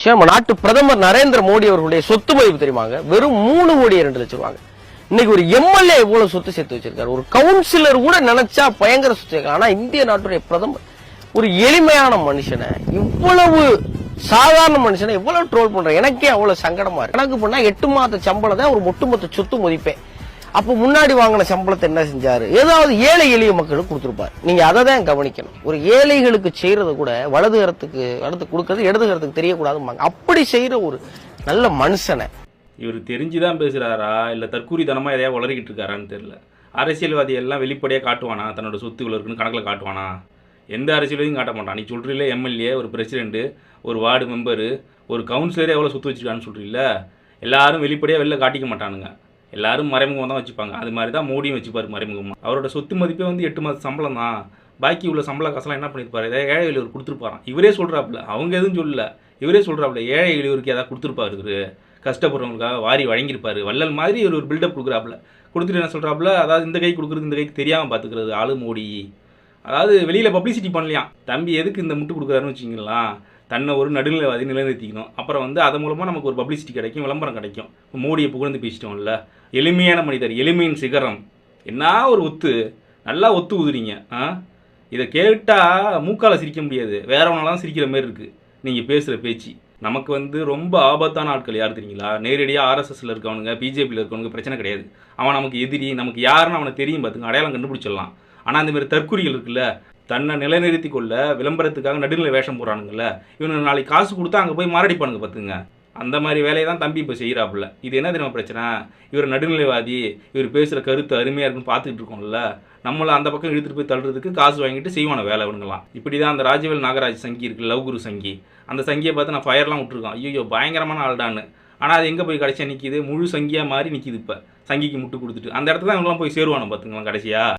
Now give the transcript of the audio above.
நம்ம நாட்டு பிரதமர் நரேந்திர மோடி அவர்களுடைய சொத்து மதிப்பு தெரியுமாங்க? வெறும் 3,2,00,000 ரூபாங்க. இன்னைக்கு ஒரு எம்எல்ஏ எவ்வளவு சொத்து சேர்த்து வச்சிருக்காரு, ஒரு கவுன்சிலர் கூட நினைச்சா பயங்கர சொத்து. ஆனா இந்திய நாட்டுடைய பிரதமர் ஒரு எளிமையான மனுஷனை, இவ்வளவு சாதாரண மனுஷனை எவ்வளவு ட்ரோல் பண்ற, எனக்கே அவ்வளவு சங்கடமா இருக்கு. கணக்கு பண்ணா 8 மாத சம்பளம் தான் ஒரு ஒட்டுமொத்த சொத்து மதிப்பேன். அப்ப முன்னாடி வாங்கின சம்பளத்தை என்ன செஞ்சாரு? ஏதாவது ஏழை எளிய மக்களுக்கு கொடுத்துருப்பாரு. நீங்க அதை தான் கவனிக்கணும். ஒரு ஏழைகளுக்கு செய்யறத கூட வலது கரத்துக்கு அடுத்து கொடுக்கறது இடது கரத்துக்கு தெரியக்கூடாதும்பாங்க. அப்படி செய்யற ஒரு நல்ல மனுஷனை இவர் தெரிஞ்சுதான் பேசுறாரா இல்ல தற்கூரித்தனமா எதையா உளறிக்கிட்டு இருக்காரான்னு தெரியல. அரசியல்வாதி எல்லாம் வெளிப்படையா காட்டுவானா தன்னோட சொத்துக்கள் இருக்குன்னு கணக்கில் காட்டுவானா? எந்த அரசியலையும் காட்ட மாட்டான். நீ சொல்றீல எம்எல்ஏ, ஒரு பிரசிடென்ட், ஒரு வார்டு மெம்பரு, ஒரு கவுன்சிலரே எவ்வளோ சொத்து வச்சிருக்கான்னு சொல்றீல, எல்லாரும் வெளிப்படையாக வெளில காட்டிக்க மாட்டானுங்க. எல்லாரும் மறைமுகமாக தான் வச்சுப்பாங்க. அது மாதிரி தான் மோடியும் வச்சுப்பாரு மறைமுகமாக. அவரோட சொத்து மதிப்பே வந்து 8 மாத சம்பளம் தான். பாக்கி உள்ள சம்பள காசெல்லாம் என்ன பண்ணியிருப்பாரு? ஏதாவது ஏழை எளியவர் கொடுத்துருப்பாராம். இவரே சொல்கிறாப்புல, அவங்க எதுவும் சொல்லல, இவரே சொல்கிறாப்புல ஏழை எளியவருக்கு ஏதாவது கொடுத்துருப்பாரு, இவரு கஷ்டப்படுறவங்களுக்காக வாரி வழங்கியிருப்பாரு. வள்ளல் மாதிரி ஒரு பில்டப் கொடுக்குறாப்புல. கொடுத்துட்டு என்ன சொல்கிறாப்புல, அதாவது இந்த கை கொடுக்குறது இந்த கைக்கு தெரியாமல் பார்த்துக்கிறது ஆளு மோடி. அதாவது வெளியில் பப்ளிசிட்டி பண்ணலையாம். தம்பி எதுக்கு இந்த முட்டு கொடுக்குறாருன்னு வச்சிங்களா, தன்னை ஒரு நடுநிலைவாதி நிலைநிறுத்திக்கணும். அப்புறம் வந்து அது மூலமாக நமக்கு ஒரு பப்ளிசிட்டி கிடைக்கும், விளம்பரம் கிடைக்கும். இப்போ மோடியை புகழ்ந்து பேசிட்டோம்ல, எளிமையான மனிதர், எளிமையின் சிகரம், என்ன ஒரு ஒத்து, நல்லா ஒத்து ஊதுறீங்க. இதை கேட்டால் மூக்கால சிரிக்க முடியாது, வேறவனாலாம் சிரிக்கிற மாதிரி இருக்குது நீங்கள் பேசுகிற பேச்சு. நமக்கு வந்து ரொம்ப ஆபத்தான ஆட்கள் யார் தெரியுங்களா? நேரடியாக ஆர்எஸ்எஸ்ல இருக்கவனுங்க, பிஜேபியில் இருக்கவனுங்க பிரச்சனை கிடையாது. அவன் நமக்கு எதிரி, நமக்கு யாருன்னு அவனை தெரியும் பார்த்துங்க, அடையாளம் கண்டுபிடிச்சிடலாம். ஆனால் அந்த மாதிரி தற்குறிகள் இருக்குல்ல, தன்னை நிலைநிறுத்தி கொள்ள விளம்பரத்துக்காக நடுநிலை வேஷம் போடுறானுங்கல்ல, இவனுக்கு நாளைக்கு காசு கொடுத்தா அங்கே போய் மாரடிப்பானுங்க பார்த்துங்க. அந்த மாதிரி வேலையை தான் தம்பி இப்போ செய்கிறாப்புல. இது என்ன தெரியுமா பிரச்சனை? இவர் நடுநிலைவாதி, இவர் பேசுகிற கருத்து அருமையாக இருக்குன்னு பார்த்துக்கிட்டு இருக்கோம்ல, நம்மளை அந்த பக்கம் இழுத்துட்டு போய் தள்ளுறதுக்கு காசு வாங்கிட்டு செய்வான வேலை இவனுங்களாம். இப்படி தான் அந்த ராஜவேல் நாகராஜ் சங்கி இருக்குது, லவ் குரு சங்கி, அந்த சங்கியை பார்த்து நான் ஃபயர்லாம் விட்டுருக்கோம். ஐயோ பயங்கரமான ஆள்டான்னு. ஆனால் அது எங்கே போய் கடைசியாக நிற்கிது? முழு சங்கியாக மாறி நிற்கிது. இப்போ சங்கிக்கு முட்டு கொடுத்துட்டு அந்த இடத்துல தான் இவங்களாம் போய் சேருவானு பார்த்துக்கலாம் கடைசியாக.